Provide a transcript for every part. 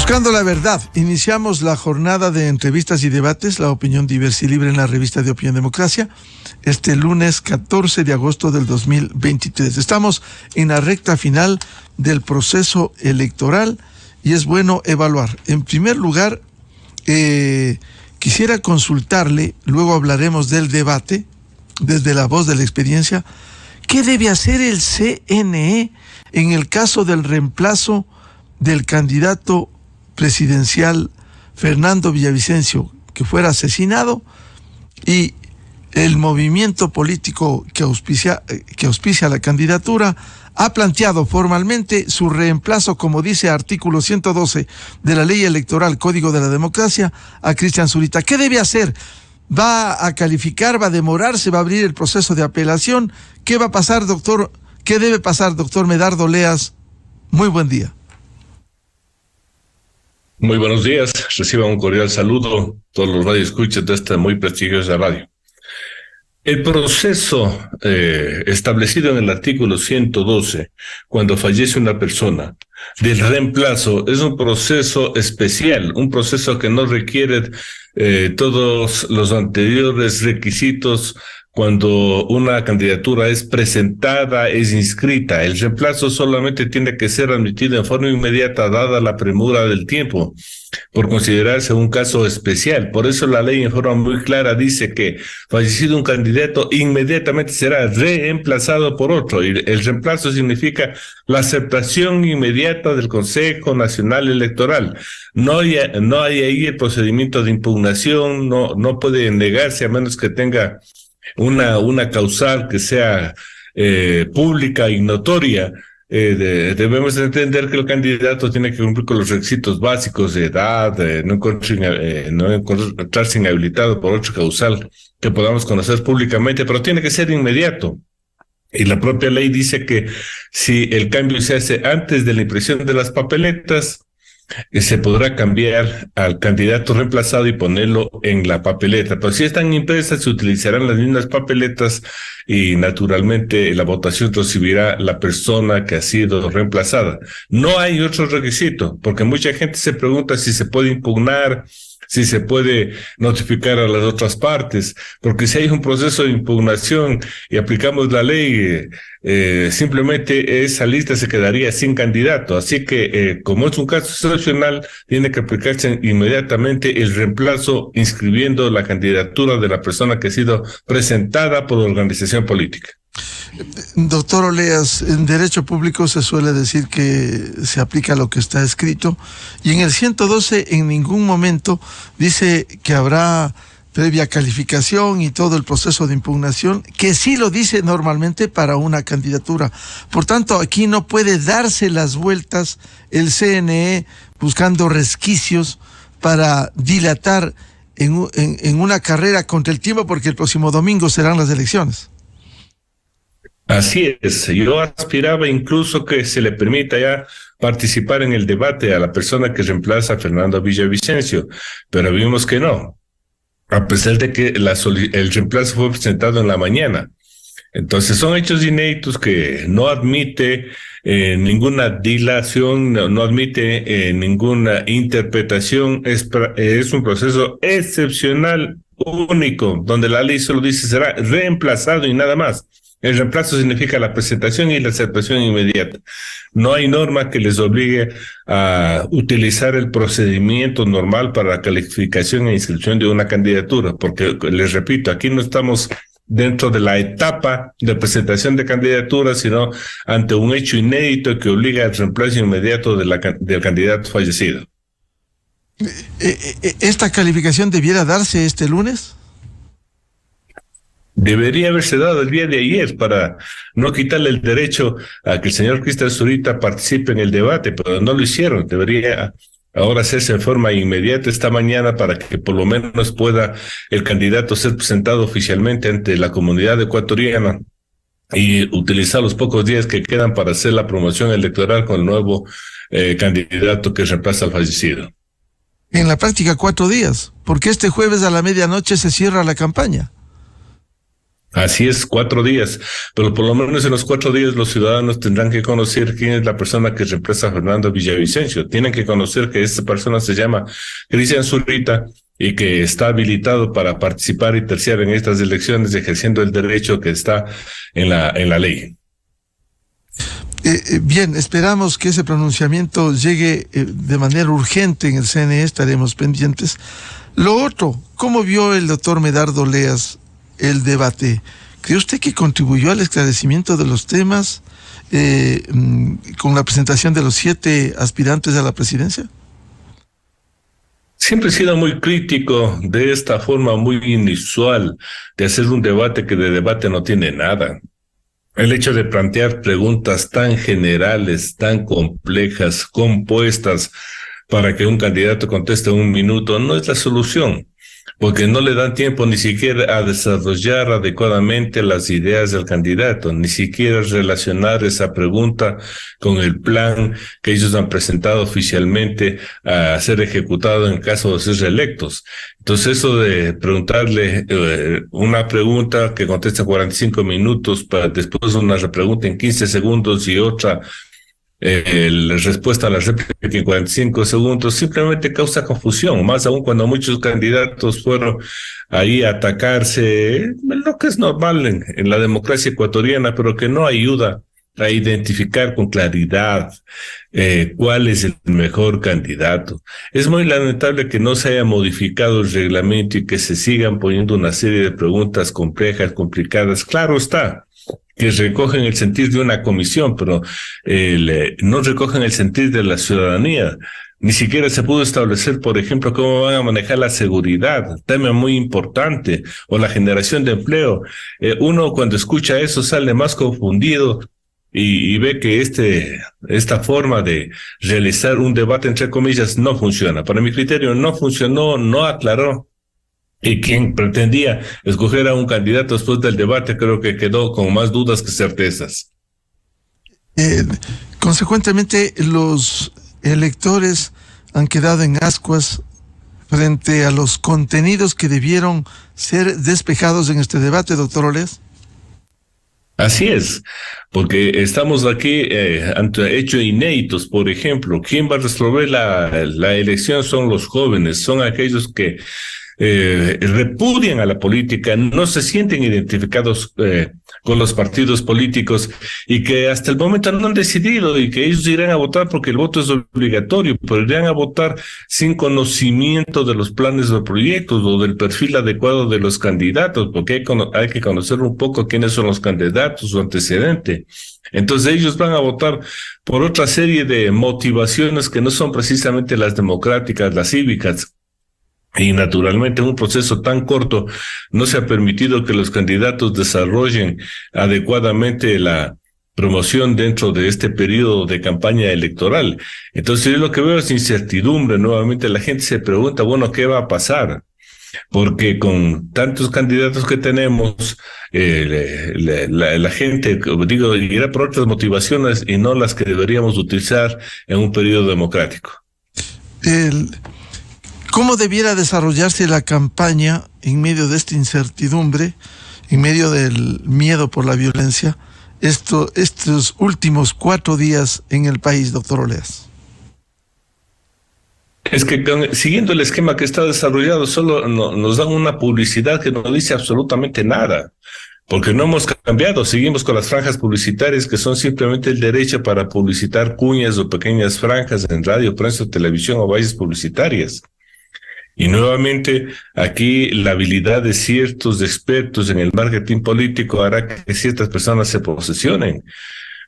Buscando la verdad, iniciamos la jornada de entrevistas y debates, la opinión diversa y libre en la revista de Opinión Democracia, este lunes 14 de agosto del 2023. Estamos en la recta final del proceso electoral y es bueno evaluar. En primer lugar, quisiera consultarle, luego hablaremos del debate, desde la voz de la experiencia, ¿qué debe hacer el CNE en el caso del reemplazo del candidato presidencial Fernando Villavicencio, que fuera asesinado, y el movimiento político que auspicia la candidatura ha planteado formalmente su reemplazo, como dice artículo 112 de la Ley Electoral, Código de la Democracia, a Cristian Zurita? ¿Qué debe hacer? ¿Va a calificar? ¿Va a demorarse? ¿Va a abrir el proceso de apelación? ¿Qué va a pasar, doctor? ¿Qué debe pasar, doctor Medardo Leas? Muy buen día. Muy buenos días, reciban un cordial saludo todos los radioescuchas de esta muy prestigiosa radio. El proceso establecido en el artículo 112, cuando fallece una persona, del reemplazo, es un proceso especial, un proceso que no requiere todos los anteriores requisitos cuando una candidatura es presentada, es inscrita. El reemplazo solamente tiene que ser admitido en forma inmediata, dada la premura del tiempo, por considerarse un caso especial. Por eso la ley en forma muy clara dice que fallecido un candidato, inmediatamente será reemplazado por otro. Y el reemplazo significa la aceptación inmediata del Consejo Nacional Electoral. No hay ahí el procedimiento de impugnación, no puede negarse a menos que tenga una causal que sea pública y notoria. Debemos entender que el candidato tiene que cumplir con los requisitos básicos de edad, no encontrarse inhabilitado por otra causal que podamos conocer públicamente, pero tiene que ser inmediato. Y la propia ley dice que si el cambio se hace antes de la impresión de las papeletas, se podrá cambiar al candidato reemplazado y ponerlo en la papeleta. Pero si están impresas, se utilizarán las mismas papeletas y naturalmente la votación recibirá la persona que ha sido reemplazada. No hay otro requisito, porque mucha gente se pregunta si se puede impugnar, si se puede notificar a las otras partes, porque si hay un proceso de impugnación y aplicamos la ley, simplemente esa lista se quedaría sin candidato. Así que, como es un caso excepcional, tiene que aplicarse inmediatamente el reemplazo inscribiendo la candidatura de la persona que ha sido presentada por la organización política. Doctor Oleas, en derecho público se suele decir que se aplica lo que está escrito, y en el 112 en ningún momento dice que habrá previa calificación y todo el proceso de impugnación, que sí lo dice normalmente para una candidatura. Por tanto, aquí no puede darse las vueltas el CNE buscando resquicios para dilatar en una carrera contra el tiempo, porque el próximo domingo serán las elecciones. Así es, yo aspiraba incluso que se le permita ya participar en el debate a la persona que reemplaza a Fernando Villavicencio, pero vimos que no, a pesar de que el reemplazo fue presentado en la mañana. Entonces son hechos inéditos que no admite ninguna dilación, no admite ninguna interpretación, es un proceso excepcional, único, donde la ley solo dice será reemplazado y nada más. El reemplazo significa la presentación y la aceptación inmediata. No hay norma que les obligue a utilizar el procedimiento normal para la calificación e inscripción de una candidatura, porque les repito, aquí no estamos dentro de la etapa de presentación de candidaturas, sino ante un hecho inédito que obliga al reemplazo inmediato del candidato fallecido. ¿Esta calificación debiera darse este lunes? Debería haberse dado el día de ayer para no quitarle el derecho a que el señor Cristian Zurita participe en el debate, pero no lo hicieron. Debería ahora hacerse en forma inmediata esta mañana para que por lo menos pueda el candidato ser presentado oficialmente ante la comunidad ecuatoriana y utilizar los pocos días que quedan para hacer la promoción electoral con el nuevo candidato que reemplaza al fallecido. En la práctica 4 días, porque este jueves a la medianoche se cierra la campaña. Así es, 4 días, pero por lo menos en los 4 días los ciudadanos tendrán que conocer quién es la persona que reemplaza a Fernando Villavicencio. Tienen que conocer que esta persona se llama Cristian Zurita y que está habilitado para participar y terciar en estas elecciones, ejerciendo el derecho que está en la ley. Bien, esperamos que ese pronunciamiento llegue de manera urgente en el CNE, estaremos pendientes. Lo otro, ¿cómo vio el doctor Medardo Leas el debate? ¿Cree usted que contribuyó al esclarecimiento de los temas con la presentación de los 7 aspirantes a la presidencia? Siempre he sido muy crítico de esta forma muy inusual de hacer un debate que de debate no tiene nada. El hecho de plantear preguntas tan generales, tan complejas, compuestas, para que un candidato conteste en 1 minuto, no es la solución, porque no le dan tiempo ni siquiera a desarrollar adecuadamente las ideas del candidato, ni siquiera relacionar esa pregunta con el plan que ellos han presentado oficialmente a ser ejecutado en caso de ser reelectos. Entonces eso de preguntarle una pregunta que contesta 45 minutos, para después una repregunta en 15 segundos y otra la respuesta a la réplica en 45 segundos, simplemente causa confusión, más aún cuando muchos candidatos fueron ahí a atacarse, lo que es normal en la democracia ecuatoriana, pero que no ayuda a identificar con claridad cuál es el mejor candidato. Es muy lamentable que no se haya modificado el reglamento y que se sigan poniendo una serie de preguntas complejas, complicadas. Claro está que recogen el sentir de una comisión, pero no recogen el sentir de la ciudadanía. Ni siquiera se pudo establecer, por ejemplo, cómo van a manejar la seguridad, tema muy importante, o la generación de empleo. Uno cuando escucha eso sale más confundido y ve que esta forma de realizar un debate, entre comillas, no funciona. Para mi criterio no funcionó, no aclaró. Y quien pretendía escoger a un candidato después del debate, creo que quedó con más dudas que certezas. Consecuentemente, los electores han quedado en ascuas frente a los contenidos que debieron ser despejados en este debate, doctor Oleas. Así es, porque estamos aquí ante hechos inéditos. Por ejemplo, quien va a resolver la elección son los jóvenes, son aquellos que repudian a la política, no se sienten identificados con los partidos políticos y que hasta el momento no han decidido y que ellos irán a votar porque el voto es obligatorio, pero irán a votar sin conocimiento de los planes o proyectos o del perfil adecuado de los candidatos, porque hay que conocer un poco quiénes son los candidatos, su antecedente. Entonces ellos van a votar por otra serie de motivaciones que no son precisamente las democráticas, las cívicas. Y naturalmente en un proceso tan corto no se ha permitido que los candidatos desarrollen adecuadamente la promoción dentro de este periodo de campaña electoral. Entonces yo lo que veo es incertidumbre. Nuevamente la gente se pregunta, bueno, ¿qué va a pasar? Porque con tantos candidatos que tenemos, la gente, digo, irá por otras motivaciones y no las que deberíamos utilizar en un periodo democrático. ¿Cómo debiera desarrollarse la campaña en medio de esta incertidumbre, en medio del miedo por la violencia, estos últimos 4 días en el país, doctor Oleas? Es que siguiendo el esquema que está desarrollado, solo nos dan una publicidad que no dice absolutamente nada, porque no hemos cambiado, seguimos con las franjas publicitarias que son simplemente el derecho para publicitar cuñas o pequeñas franjas en radio, prensa, televisión o vallas publicitarias. Y nuevamente, aquí la habilidad de ciertos expertos en el marketing político hará que ciertas personas se posesionen.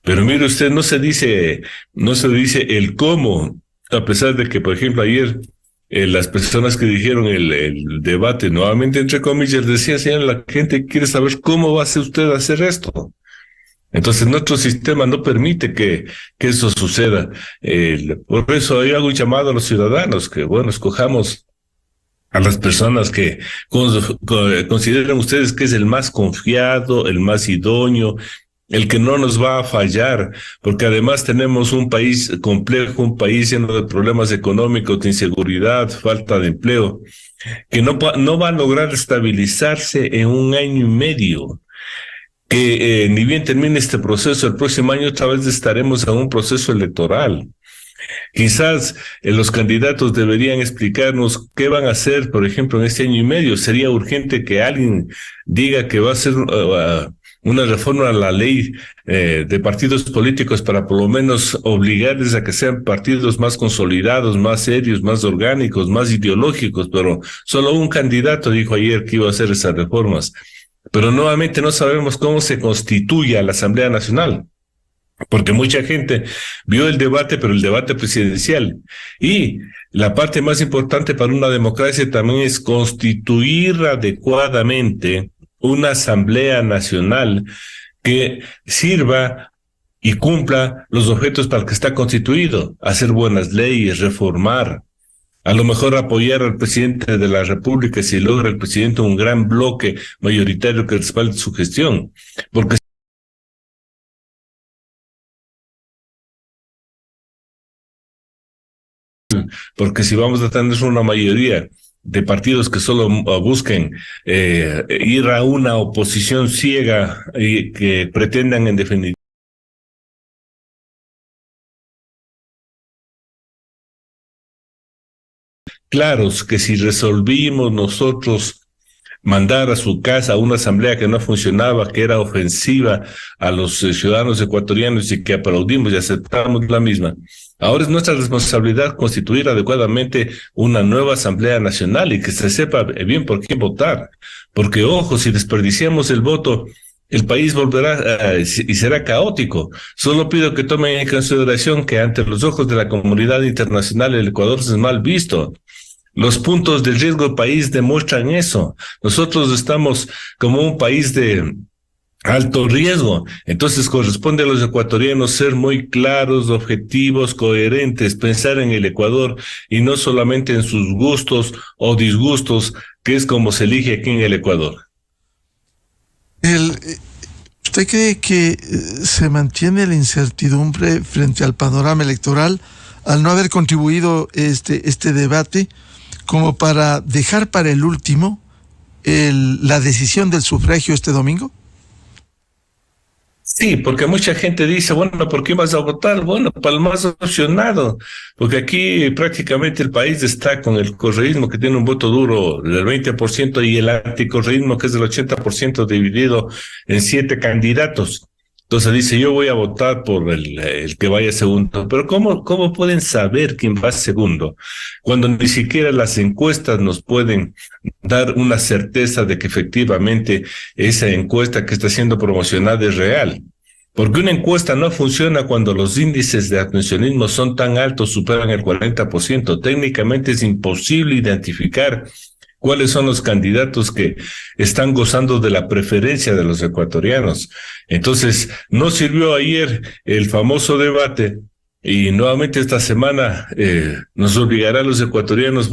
Pero mire usted, no se dice el cómo, a pesar de que, por ejemplo, ayer las personas que dijeron el debate, nuevamente entre comillas, decían, señor, la gente quiere saber cómo va a hacer usted hacer esto. Entonces nuestro sistema no permite que eso suceda. Por eso yo hago un llamado a los ciudadanos que, bueno, escojamos a las personas que consideran ustedes que es el más confiado, el más idóneo, el que no nos va a fallar, porque además tenemos un país complejo, un país lleno de problemas económicos, de inseguridad, falta de empleo, que no va a lograr estabilizarse en 1 año y medio. que ni bien termine este proceso, el próximo año otra vez estaremos en un proceso electoral. Quizás los candidatos deberían explicarnos qué van a hacer, por ejemplo, en este año y medio. Sería urgente que alguien diga que va a hacer una reforma a la ley de partidos políticos para por lo menos obligarles a que sean partidos más consolidados, más serios, más orgánicos, más ideológicos, pero solo un candidato dijo ayer que iba a hacer esas reformas. Pero nuevamente no sabemos cómo se constituye la Asamblea Nacional, porque mucha gente vio el debate, pero el debate presidencial. Y la parte más importante para una democracia también es constituir adecuadamente una Asamblea Nacional que sirva y cumpla los objetos para los que está constituido: hacer buenas leyes, reformar, a lo mejor apoyar al presidente de la República si logra el presidente un gran bloque mayoritario que respalde su gestión. Porque si vamos a tener una mayoría de partidos que solo busquen ir a una oposición ciega y que pretendan en definitiva claros que si resolvimos nosotros mandar a su casa una asamblea que no funcionaba, que era ofensiva a los ciudadanos ecuatorianos y que aplaudimos y aceptamos la misma. Ahora es nuestra responsabilidad constituir adecuadamente una nueva Asamblea Nacional y que se sepa bien por quién votar. Porque, ojo, si desperdiciamos el voto, el país volverá y será caótico. Solo pido que tomen en consideración que ante los ojos de la comunidad internacional el Ecuador es mal visto. Los puntos de riesgo del país demuestran eso. Nosotros estamos como un país de alto riesgo. Entonces corresponde a los ecuatorianos ser muy claros, objetivos, coherentes, pensar en el Ecuador y no solamente en sus gustos o disgustos, que es como se elige aquí en el Ecuador. ¿Usted cree que se mantiene la incertidumbre frente al panorama electoral al no haber contribuido este debate como para dejar para el último la decisión del sufragio este domingo? Sí, porque mucha gente dice, bueno, ¿por qué vas a votar? Bueno, para el más opcionado, porque aquí prácticamente el país está con el correísmo, que tiene un voto duro del 20%, y el anticorreísmo, que es del 80%, dividido en 7 candidatos. Entonces dice, yo voy a votar por el que vaya segundo. Pero ¿cómo pueden saber quién va segundo cuando ni siquiera las encuestas nos pueden dar una certeza de que efectivamente esa encuesta que está siendo promocionada es real? Porque una encuesta no funciona cuando los índices de abstencionismo son tan altos, superan el 40%. Técnicamente es imposible identificar cuáles son los candidatos que están gozando de la preferencia de los ecuatorianos. Entonces, no sirvió ayer el famoso debate, y nuevamente esta semana nos obligará a los ecuatorianos,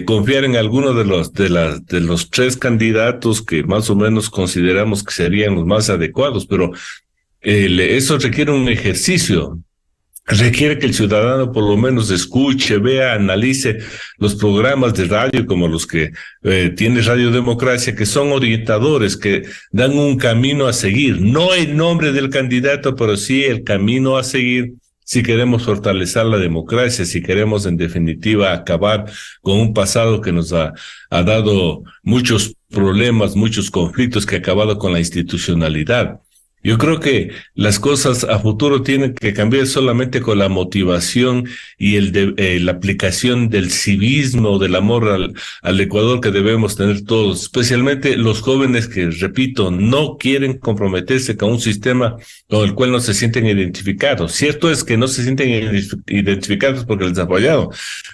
confiar en alguno de los 3 candidatos que más o menos consideramos que serían los más adecuados, pero eso requiere un ejercicio. Requiere que el ciudadano por lo menos escuche, vea, analice los programas de radio como los que tiene Radio Democracia, que son orientadores, que dan un camino a seguir. No el nombre del candidato, pero sí el camino a seguir si queremos fortalecer la democracia, si queremos en definitiva acabar con un pasado que nos ha dado muchos problemas, muchos conflictos, que ha acabado con la institucionalidad. Yo creo que las cosas a futuro tienen que cambiar solamente con la motivación y la aplicación del civismo, del amor al Ecuador que debemos tener todos, especialmente los jóvenes que, repito, no quieren comprometerse con un sistema con el cual no se sienten identificados. Cierto es que no se sienten identificados porque les ha fallado,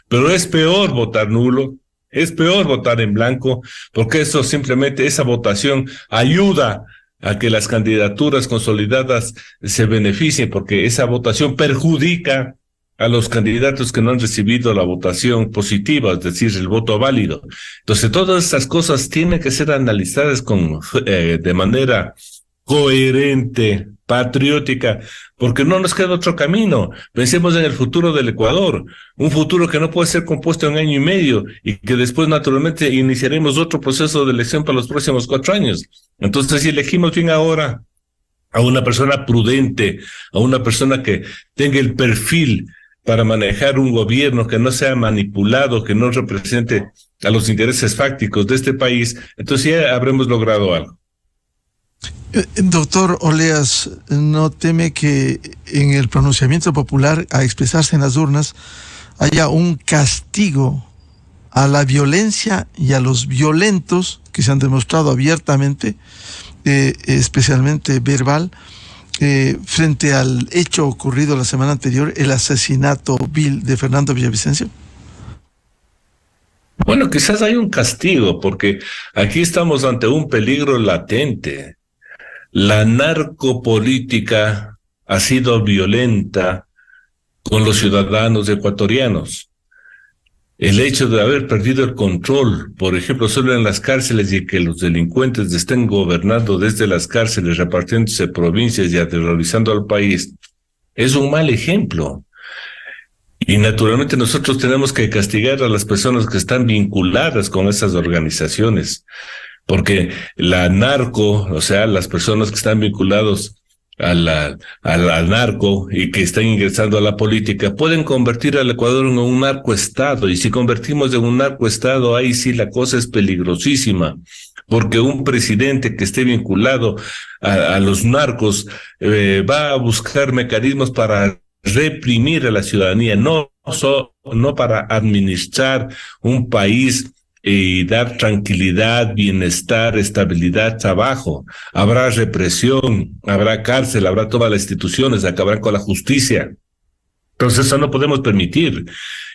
pero es peor votar nulo. Es peor votar en blanco, porque eso simplemente, esa votación ayuda a que las candidaturas consolidadas se beneficien, porque esa votación perjudica a los candidatos que no han recibido la votación positiva, es decir, el voto válido. Entonces, todas estas cosas tienen que ser analizadas de manera coherente, patriótica, porque no nos queda otro camino. Pensemos en el futuro del Ecuador, un futuro que no puede ser compuesto en 1 año y medio y que después naturalmente iniciaremos otro proceso de elección para los próximos 4 años. Entonces, si elegimos bien ahora a una persona prudente, a una persona que tenga el perfil para manejar un gobierno que no sea manipulado, que no represente a los intereses fácticos de este país, entonces ya habremos logrado algo. Doctor Oleas, ¿no teme que en el pronunciamiento popular a expresarse en las urnas haya un castigo a la violencia y a los violentos que se han demostrado abiertamente, especialmente verbal, frente al hecho ocurrido la semana anterior, el asesinato vil de Fernando Villavicencio? Bueno, quizás hay un castigo, porque aquí estamos ante un peligro latente. La narcopolítica ha sido violenta con los ciudadanos ecuatorianos. El hecho de haber perdido el control, por ejemplo, solo en las cárceles y que los delincuentes estén gobernando desde las cárceles, repartiéndose provincias y aterrorizando al país, es un mal ejemplo. Y naturalmente nosotros tenemos que castigar a las personas que están vinculadas con esas organizaciones, porque la narco, o sea, las personas que están vinculados al narco y que están ingresando a la política, pueden convertir al Ecuador en un narcoestado. Y si convertimos en un narcoestado, ahí sí la cosa es peligrosísima, porque un presidente que esté vinculado a los narcos va a buscar mecanismos para reprimir a la ciudadanía, no para administrar un país y dar tranquilidad, bienestar, estabilidad, trabajo. Habrá represión, habrá cárcel, habrá todas las instituciones, acabarán con la justicia. Entonces eso no podemos permitir.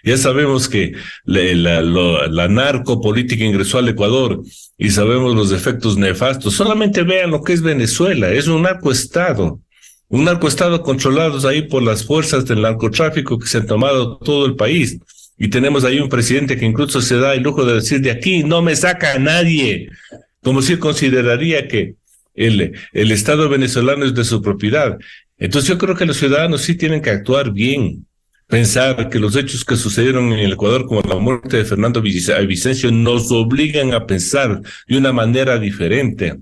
Ya sabemos que la narcopolítica ingresó al Ecuador y sabemos los efectos nefastos. Solamente vean lo que es Venezuela, es un narcoestado. Un narcoestado controlado ahí por las fuerzas del narcotráfico que se han tomado todo el país. Y tenemos ahí un presidente que incluso se da el lujo de decir: de aquí no me saca a nadie, como si consideraría que el Estado venezolano es de su propiedad. Entonces yo creo que los ciudadanos sí tienen que actuar bien, pensar que los hechos que sucedieron en el Ecuador, como la muerte de Fernando Villavicencio, nos obligan a pensar de una manera diferente.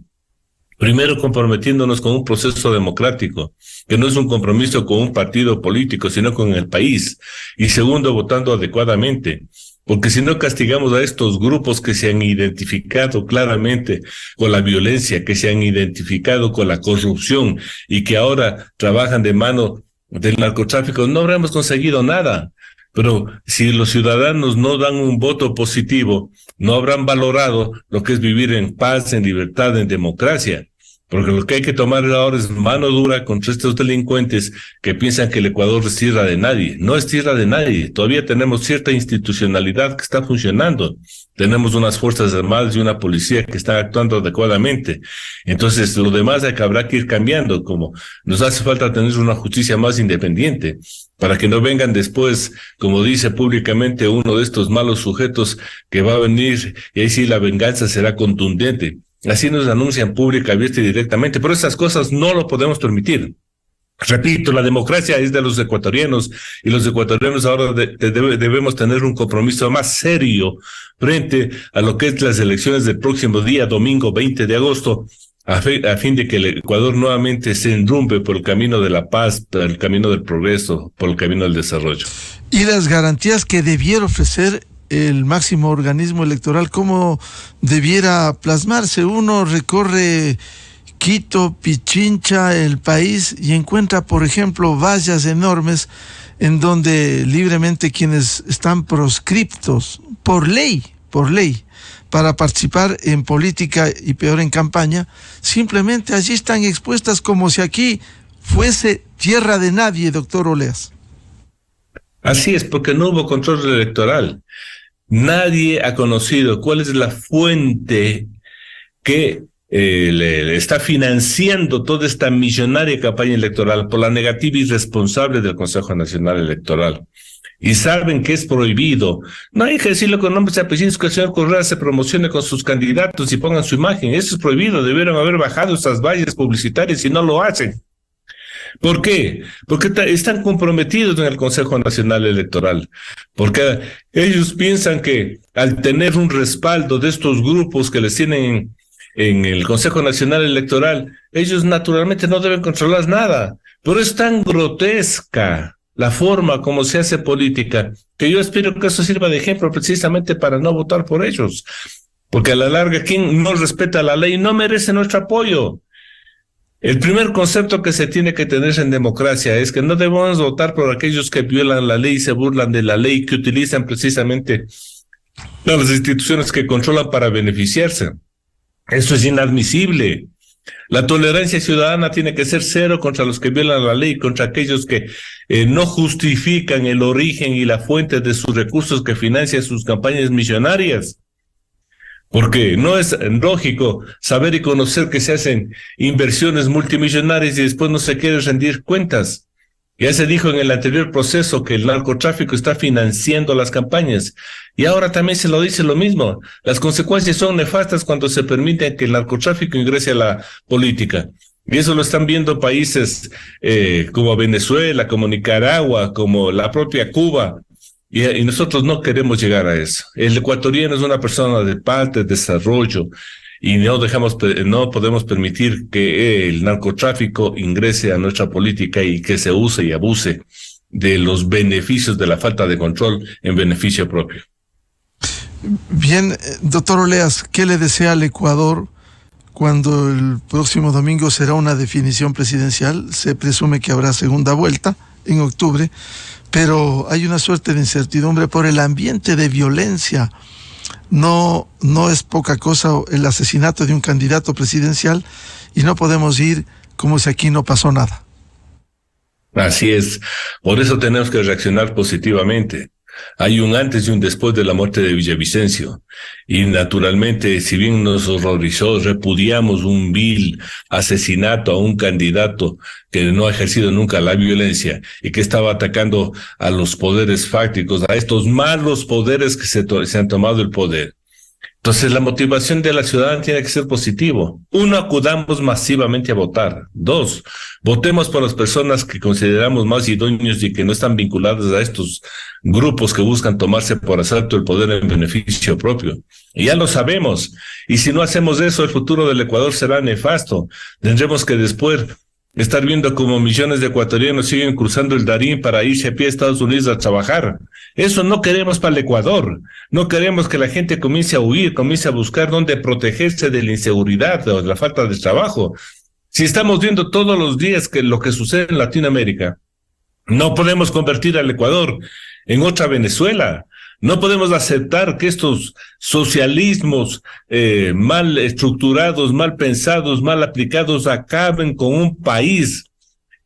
Primero, comprometiéndonos con un proceso democrático, que no es un compromiso con un partido político, sino con el país. Y segundo, votando adecuadamente, porque si no castigamos a estos grupos que se han identificado claramente con la violencia, que se han identificado con la corrupción y que ahora trabajan de mano del narcotráfico, no habremos conseguido nada. Pero si los ciudadanos no dan un voto positivo, no habrán valorado lo que es vivir en paz, en libertad, en democracia. Porque lo que hay que tomar ahora es mano dura contra estos delincuentes que piensan que el Ecuador es tierra de nadie. No es tierra de nadie. Todavía tenemos cierta institucionalidad que está funcionando. Tenemos unas fuerzas armadas y una policía que están actuando adecuadamente. Entonces, lo demás es que habrá que ir cambiando, como nos hace falta tener una justicia más independiente, para que no vengan después, como dice públicamente uno de estos malos sujetos, que va a venir y ahí sí la venganza será contundente. Así nos anuncian pública, abierta y directamente, pero esas cosas no lo podemos permitir. Repito, la democracia es de los ecuatorianos y los ecuatorianos ahora debemos tener un compromiso más serio frente a lo que es las elecciones del próximo día, domingo 20 de agosto, a fin de que el Ecuador nuevamente se enrumbe por el camino de la paz, por el camino del progreso, por el camino del desarrollo. Y las garantías que debiera ofrecer el máximo organismo electoral, ¿cómo debiera plasmarse? Uno recorre Quito, Pichincha, el país, y encuentra, por ejemplo, vallas enormes en donde libremente quienes están proscriptos por ley, para participar en política y peor en campaña, simplemente allí están expuestas como si aquí fuese tierra de nadie, doctor Oleas. Así es, porque no hubo control electoral. Nadie ha conocido cuál es la fuente que le está financiando toda esta millonaria campaña electoral por la negativa irresponsable del Consejo Nacional Electoral. y saben que es prohibido, no hay que decirlo con nombres y apellidos que el señor Correa se promocione con sus candidatos y pongan su imagen. Eso es prohibido. Debieron haber bajado esas vallas publicitarias y no lo hacen. ¿Por qué? Porque están comprometidos en el Consejo Nacional Electoral, porque ellos piensan que al tener un respaldo de estos grupos que les tienen en el Consejo Nacional Electoral, ellos naturalmente no deben controlar nada. Pero es tan grotesca la forma como se hace política, que yo espero que eso sirva de ejemplo precisamente para no votar por ellos, porque a la larga quien no respeta la ley no merece nuestro apoyo. El primer concepto que se tiene que tener en democracia es que no debemos votar por aquellos que violan la ley y se burlan de la ley, que utilizan precisamente las instituciones que controlan para beneficiarse. Eso es inadmisible. La tolerancia ciudadana tiene que ser cero contra los que violan la ley, contra aquellos que no justifican el origen y la fuente de sus recursos que financian sus campañas millonarias. Porque no es lógico saber y conocer que se hacen inversiones multimillonarias y después no se quiere rendir cuentas. Ya se dijo en el anterior proceso que el narcotráfico está financiando las campañas y ahora también se lo dice lo mismo. Las consecuencias son nefastas cuando se permite que el narcotráfico ingrese a la política. Y eso lo están viendo países como Venezuela, como Nicaragua, como la propia Cuba. Y nosotros no queremos llegar a eso. El ecuatoriano es una persona de paz, de desarrollo, y no podemos permitir que el narcotráfico ingrese a nuestra política y que se use y abuse de los beneficios de la falta de control en beneficio propio. Bien, doctor Oleas, ¿qué le desea al Ecuador cuando el próximo domingo será una definición presidencial? Se presume que habrá segunda vuelta en octubre, pero hay una suerte de incertidumbre por el ambiente de violencia. No es poca cosa el asesinato de un candidato presidencial y no podemos ir como si aquí no pasó nada. Así es. Por eso tenemos que reaccionar positivamente. Hay un antes y un después de la muerte de Villavicencio. Y naturalmente, si bien nos horrorizó, repudiamos un vil asesinato a un candidato que no ha ejercido nunca la violencia y que estaba atacando a los poderes fácticos, a estos malos poderes que se han tomado el poder. Entonces, la motivación de la ciudadana tiene que ser positivo. 1, acudamos masivamente a votar. 2, votemos por las personas que consideramos más idóneos y que no están vinculadas a estos grupos que buscan tomarse por asalto el poder en beneficio propio. Y ya lo sabemos. Y si no hacemos eso, el futuro del Ecuador será nefasto. Tendremos que después estar viendo cómo millones de ecuatorianos siguen cruzando el Darién para irse a pie a Estados Unidos a trabajar. Eso no queremos para el Ecuador. No queremos que la gente comience a huir, comience a buscar dónde protegerse de la inseguridad o de la falta de trabajo. Si estamos viendo todos los días que lo que sucede en Latinoamérica, no podemos convertir al Ecuador en otra Venezuela. No podemos aceptar que estos socialismos mal estructurados, mal pensados, mal aplicados acaben con un país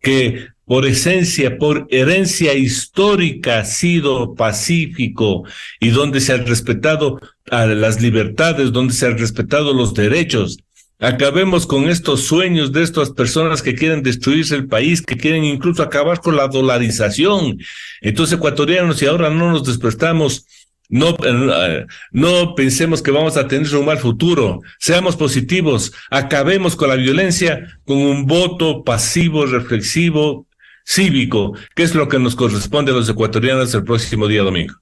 que por esencia, por herencia histórica ha sido pacífico y donde se han respetado a las libertades, donde se han respetado los derechos. Acabemos con estos sueños de estas personas que quieren destruirse el país, que quieren incluso acabar con la dolarización. Entonces, ecuatorianos, si ahora no nos despertamos, no pensemos que vamos a tener un mal futuro. Seamos positivos, acabemos con la violencia con un voto pasivo, reflexivo, cívico, que es lo que nos corresponde a los ecuatorianos el próximo día domingo.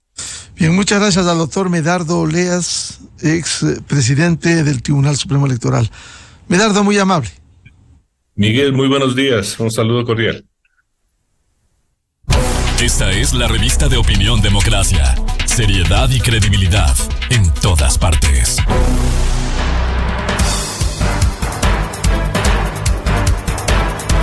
Bien, muchas gracias al doctor Medardo Oleas, ex presidente del Tribunal Supremo Electoral. Medardo, muy amable. Miguel, muy buenos días. Un saludo cordial. Esta es la revista de Opinión Democracia. Seriedad y credibilidad en todas partes.